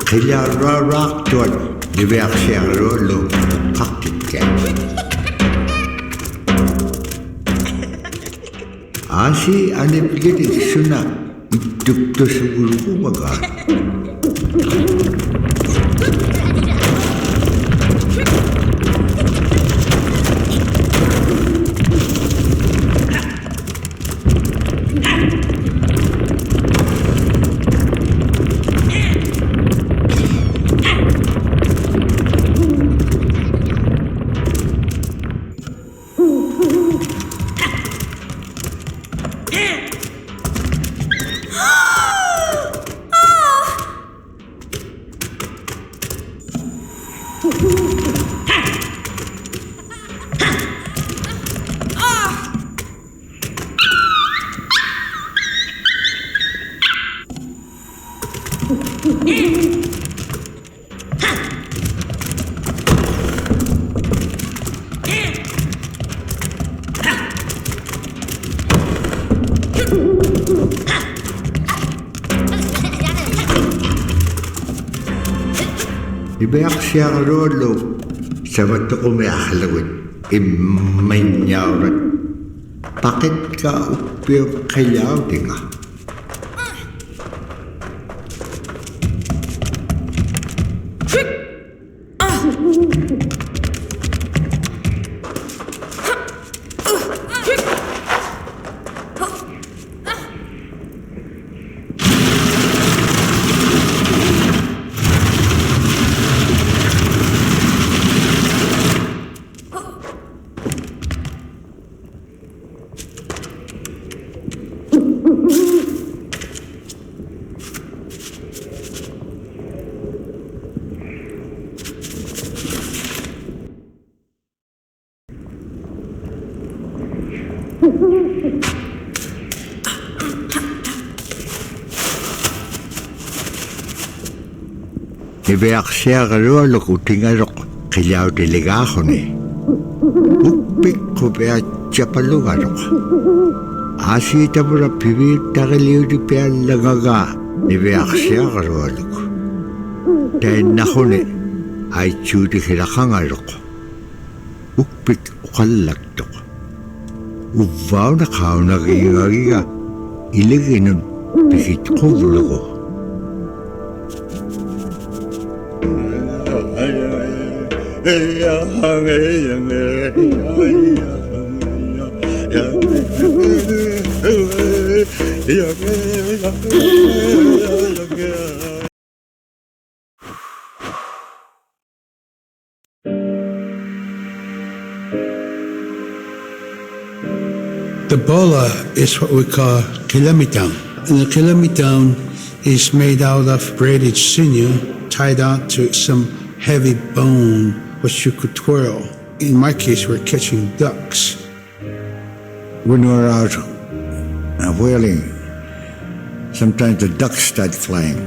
Khilararak tuan diversero lo praktiken. Asi ane pilih suna hidup tu sebelum maga. Diversero lo sama tu umiaklawin immanyawrat. Bakit ka upir kayaw dinga? Niveaqsiaqarualuk utingaruq qillautiligaaquni. Ukpik qupeatchapalugaruq. Asiitapura piviittaqiliutipiallagaga niveaqsiaqarualuk. Tainnaquni aitsuutiqilaqangaruq. Ukpik uqallaktuq. Uvvauna qaunagigagiga iliginun pikitquvlugu. The bola is what we call kilometone. And the kilometone is made out of braided sinew tied out to some heavy bone which you could twirl. In my case, we're catching ducks. When we're out whaling, sometimes the ducks start flying.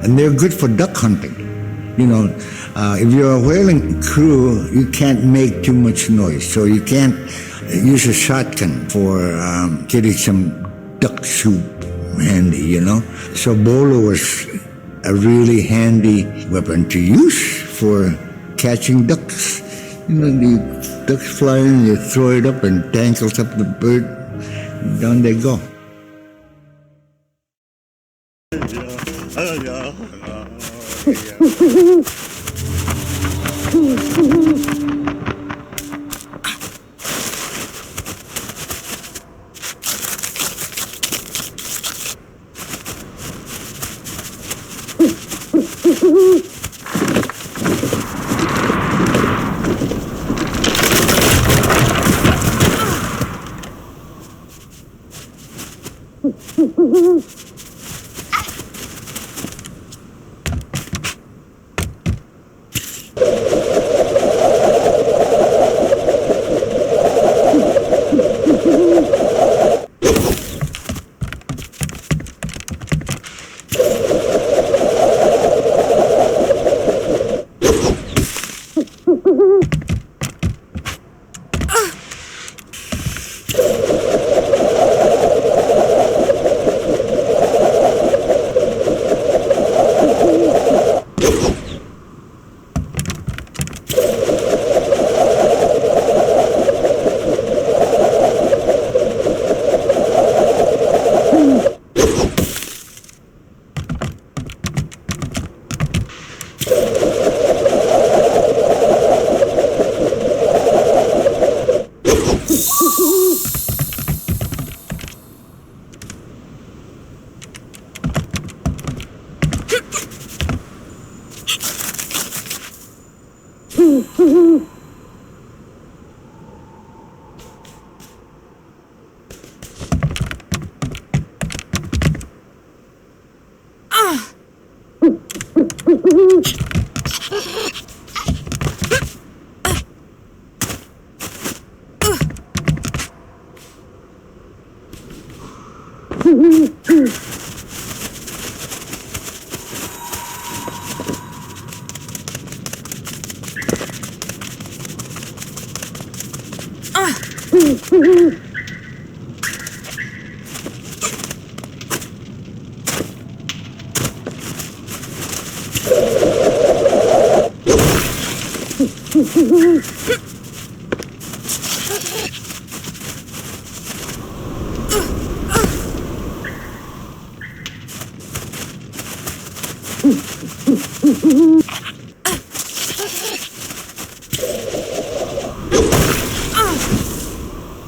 And they're good for duck hunting. You know, if you're a whaling crew, you can't make too much noise. So you can't use a shotgun for getting some duck soup handy, you know. So bolo was a really handy weapon to use for catching ducks. You know, the ducks fly in, you throw it up and tangles up the bird, and down they go.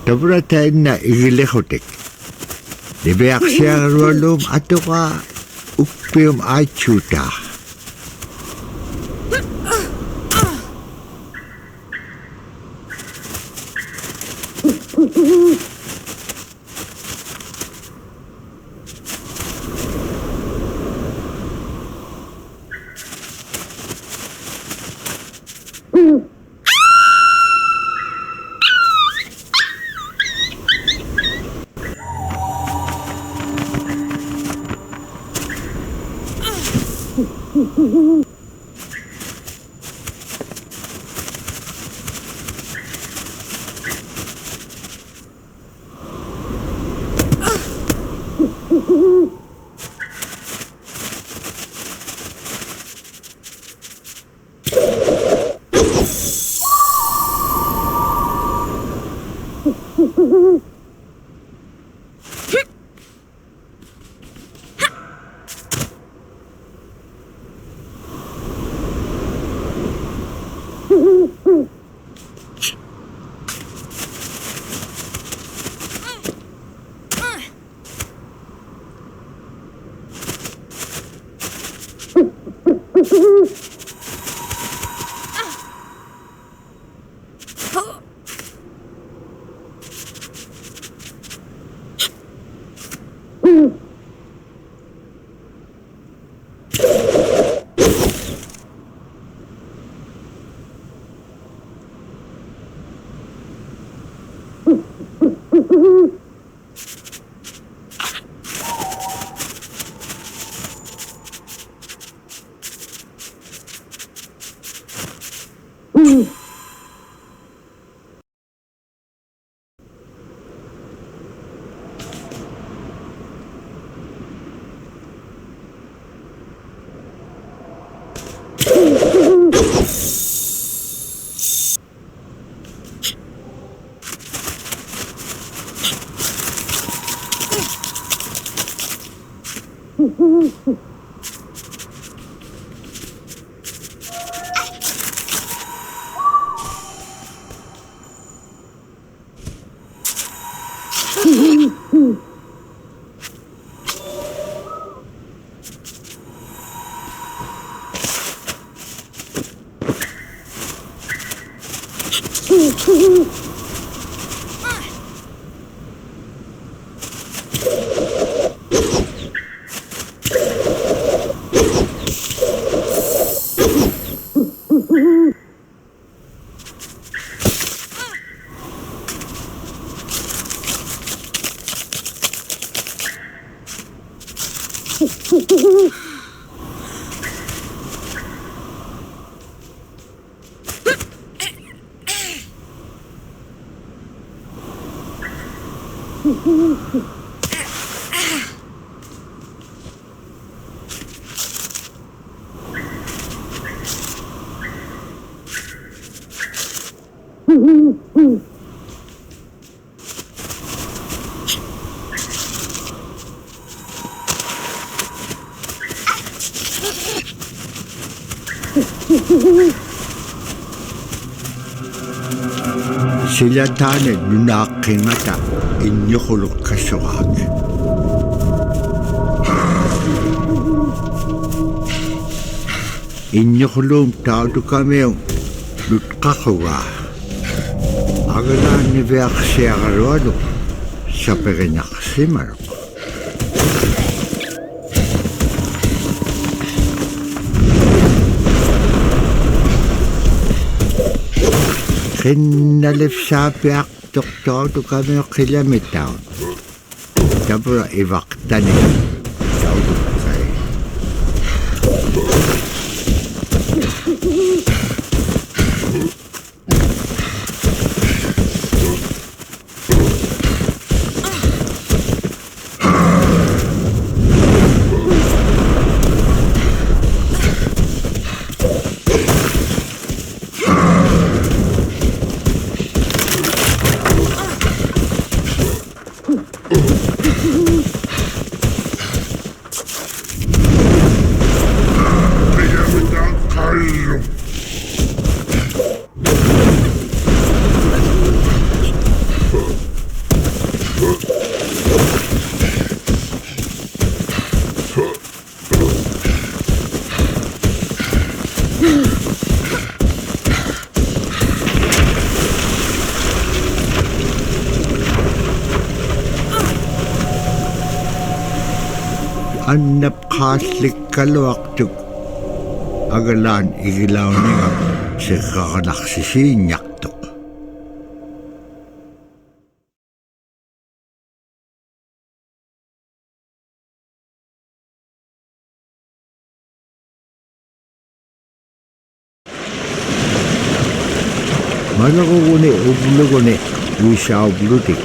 Tabratainna igilehotek. Niveaqsiaqarualum atuqa ukpium aichuta. Sila taane Nuna qingata Iñupiaq. Iñuqlum tautukameu lutqaquga. Agalaan niveaqsiaqalualu sapeginaqsimalu. Qinnalifsaapiaq tortautukameu qillamitaun. Tapura ivaqtani tautukai. Annap qaaslikkaluaqtuk agalaan igilauniga siqqaqanaqsisiiñaqtuq. Malaguguni ubluguni wisaublutik.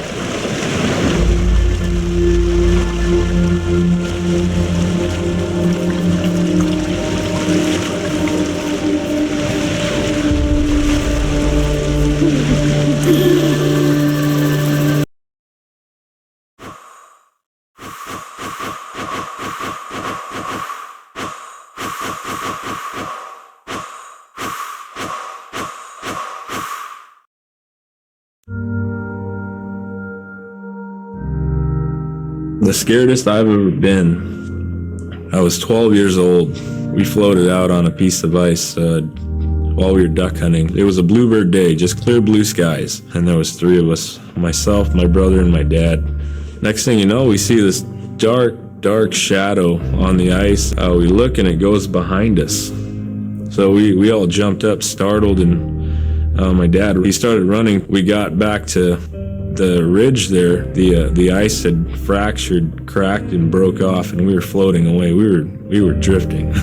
The scaredest I've ever been, I was 12 years old. We floated out on a piece of ice while we were duck hunting. It was a bluebird day, just clear blue skies, and there was 3 of us, myself, my brother, and my dad. Next thing you know, we see this dark shadow on the ice. We look and it goes behind us. So we all jumped up, startled, and my dad, he started running. We got back to the ridge there. The ice had fractured, cracked, and broke off, and we were floating away. We were drifting.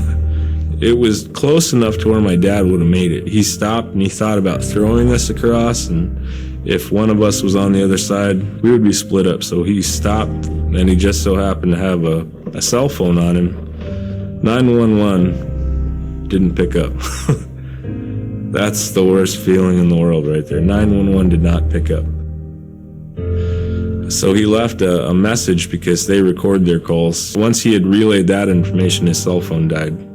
It was close enough to where my dad would have made it. He stopped and he thought about throwing us across, and if one of us was on the other side, we would be split up. So he stopped, and he just so happened to have a cell phone on him. 911 didn't pick up. That's the worst feeling in the world right there. 911 did not pick up. So he left a message because they record their calls. Once he had relayed that information, his cell phone died.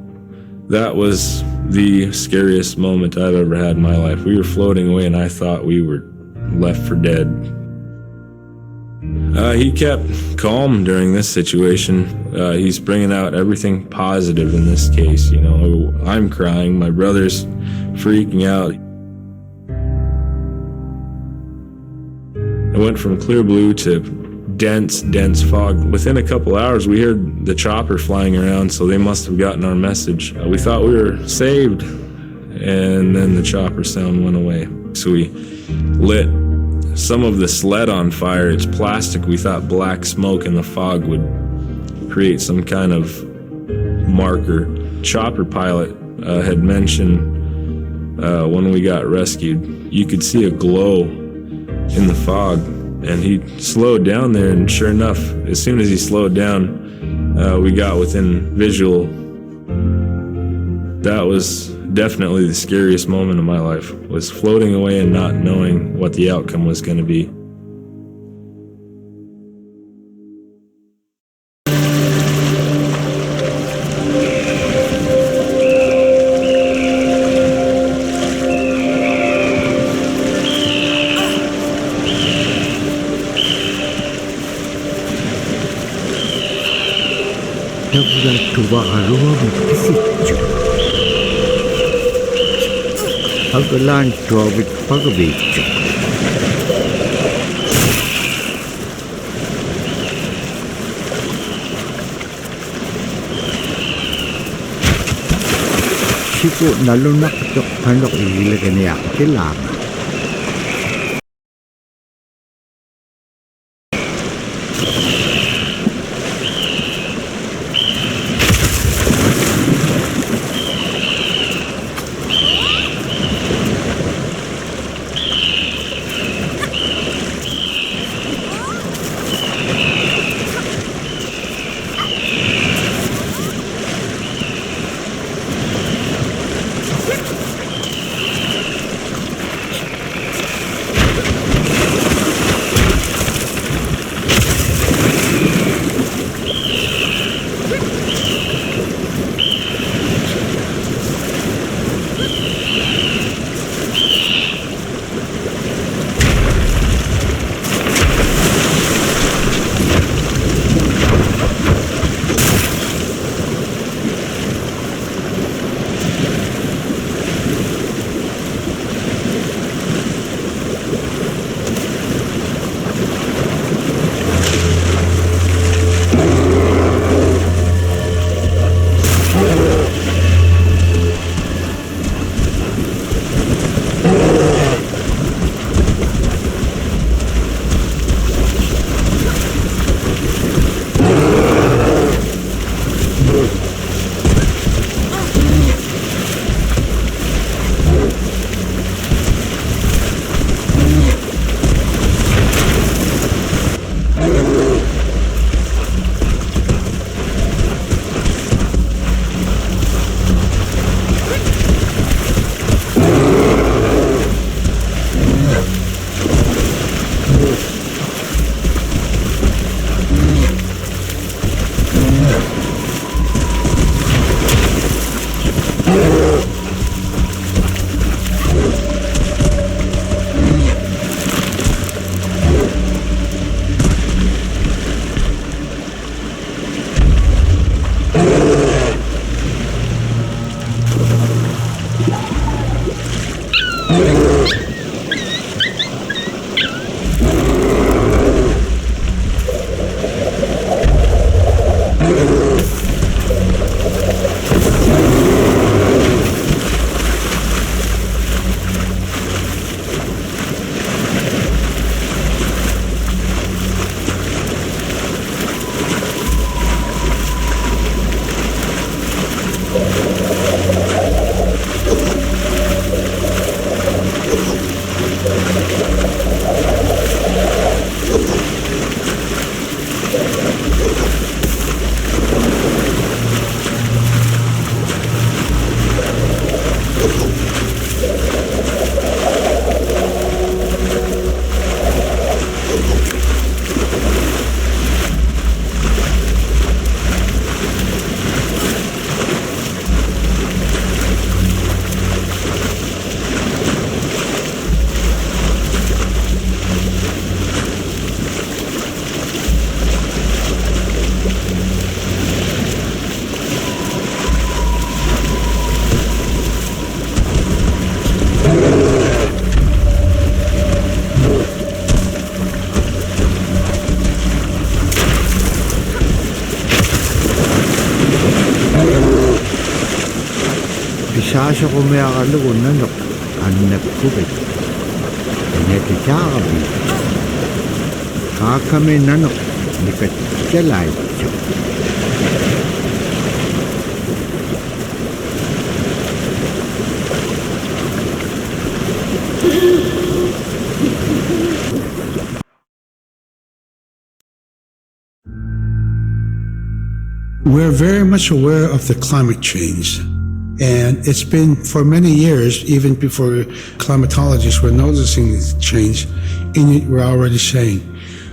That was the scariest moment I've ever had in my life. We were floating away and I thought we were left for dead. He kept calm during this situation. He's bringing out everything positive in this case. You know, I'm crying, my brother's freaking out. It went from clear blue to dense fog. Within a couple hours, we heard the chopper flying around, so they must have gotten our message. We thought we were saved, and then the chopper sound went away. So we lit some of the sled on fire. It's plastic. We thought black smoke in the fog would create some kind of marker. Chopper pilot had mentioned when we got rescued, you could see a glow in the fog. And he slowed down there, and sure enough, as soon as he slowed down, we got within visual. That was definitely the scariest moment of my life, was floating away and not knowing what the outcome was going to be. Agalan trovit pagabitcho. Sipo nalunak to kanok igilagan niya kilang. Pisasa ko may akalugo nanok. Anak kubit. Neticharabi. Kakame nanok. Nikat chalay. We're very much aware of the climate change. And it's been for many years, even before climatologists were noticing this change, Inuit were already saying,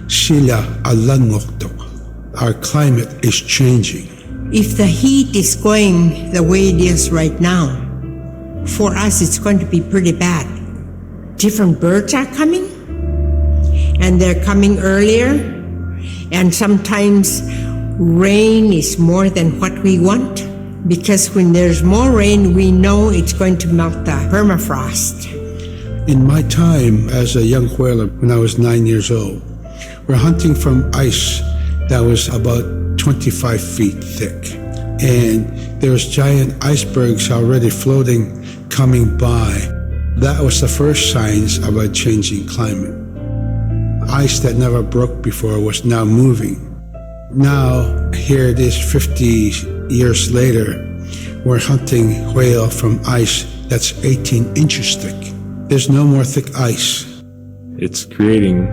Sila alangoktok. Our climate is changing. If the heat is going the way it is right now, for us it's going to be pretty bad. Different birds are coming, and they're coming earlier, and sometimes rain is more than what we want, because when there's more rain, we know it's going to melt the permafrost. In my time as a young whaler, when I was 9 years old, we're hunting from ice that was about 25 feet thick. And there was giant icebergs already floating, coming by. That was the first signs of a changing climate. Ice that never broke before was now moving. Now, here it is 50 years later, we're hunting whale from ice that's 18 inches thick. There's no more thick ice. It's creating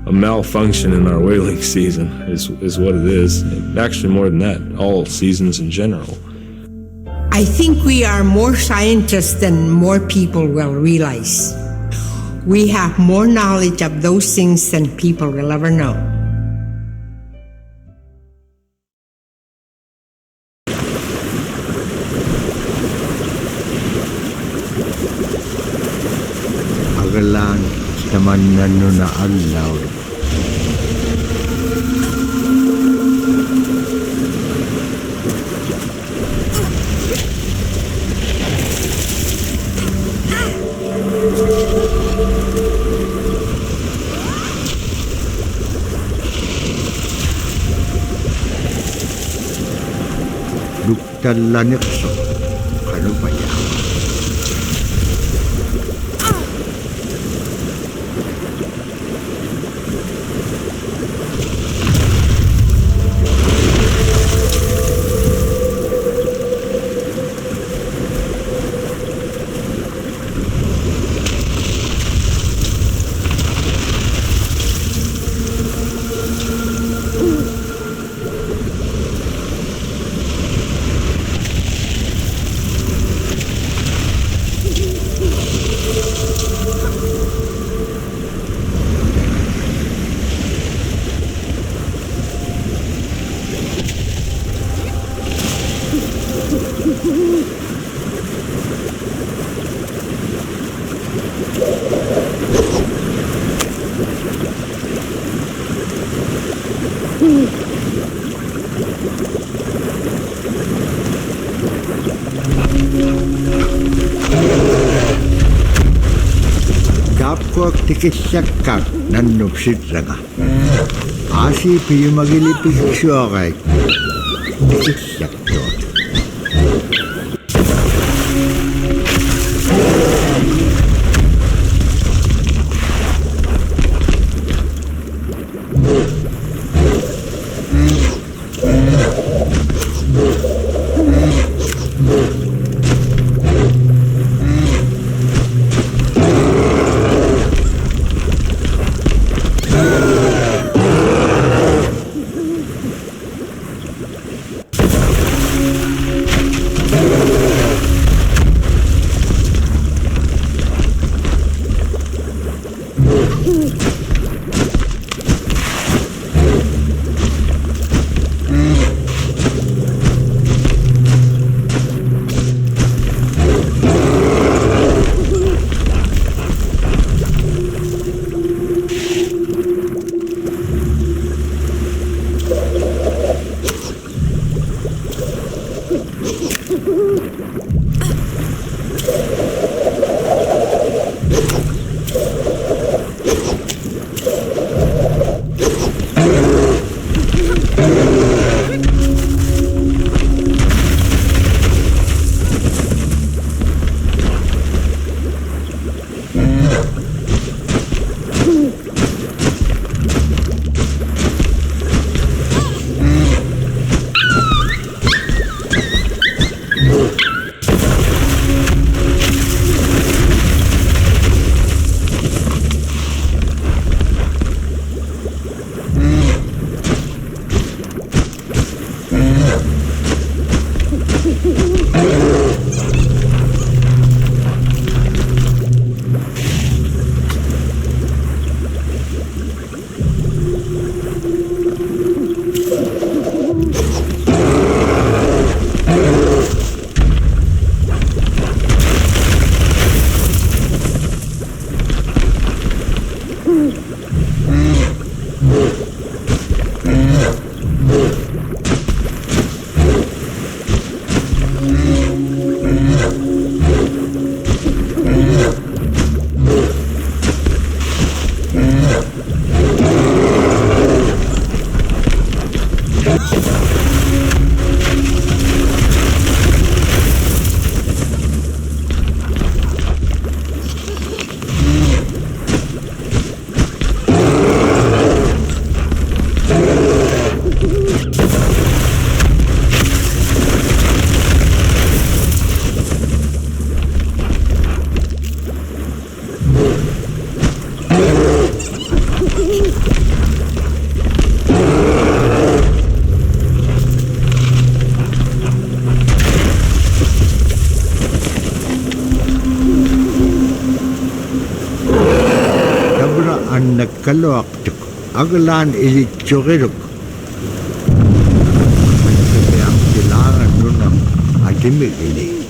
a malfunction in our whaling season is what it is. And actually more than that, all seasons in general. I think we are more scientists than more people will realize. We have more knowledge of those things than people will ever know. Agalan naman na Nuna alaw. Duktalanekso. Ano ba yan? Kapwag tikisyakkak nannupsit raga. Asi piyumagilipis syokay. Tikisyak doon. kaluaktuk agalan ilitsuruk ang kailangan nun ng adimigili.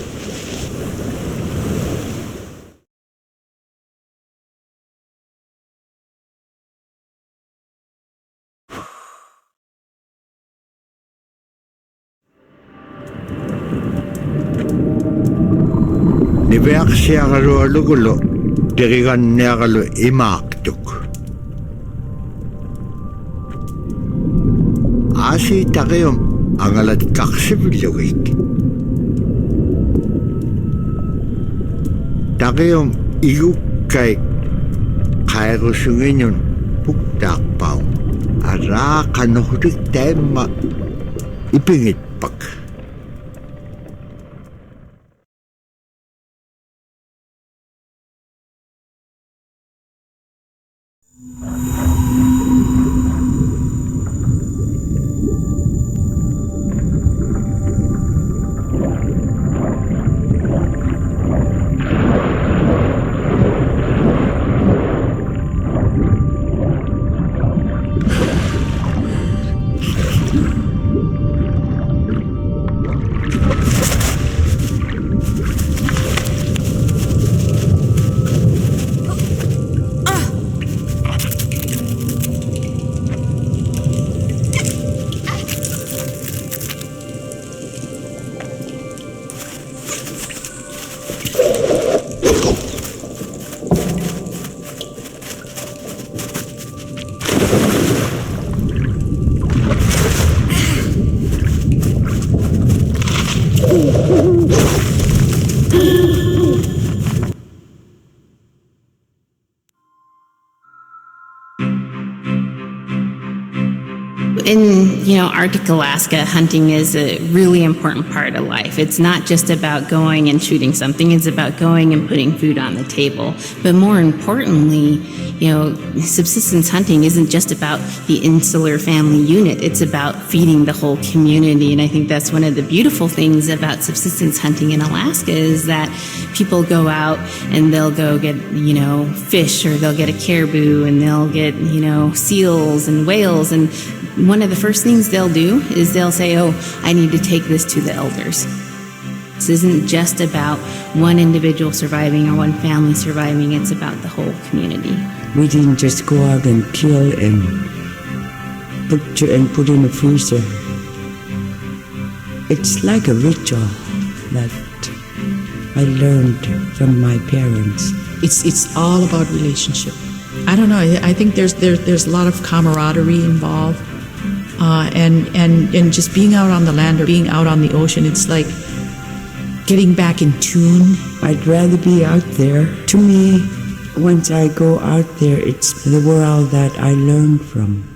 Nibeak siya kalualugulo, dirigan niya kalu imaktuk. Asi takayom ang alat kaksibilawik. Takayom iguk kay kairusungin yun puktakpaw. Ara kanuhudik tema ipingitpak. In, Arctic Alaska, hunting is a really important part of life. It's not just about going and shooting something, it's about going and putting food on the table. But more importantly, subsistence hunting isn't just about the insular family unit, it's about feeding the whole community. And I think that's one of the beautiful things about subsistence hunting in Alaska is that people go out and they'll go get, fish, or they'll get a caribou, and they'll get, seals and whales. And one of the first things they'll do is they'll say, oh, I need to take this to the elders. This isn't just about one individual surviving or one family surviving, it's about the whole community. We didn't just go out and kill and put in a freezer. It's like a ritual that I learned from my parents. It's all about relationship. I don't know. I think there's a lot of camaraderie involved, and just being out on the land or being out on the ocean. It's like getting back in tune. I'd rather be out there. To me, once I go out there, it's the world that I learned from.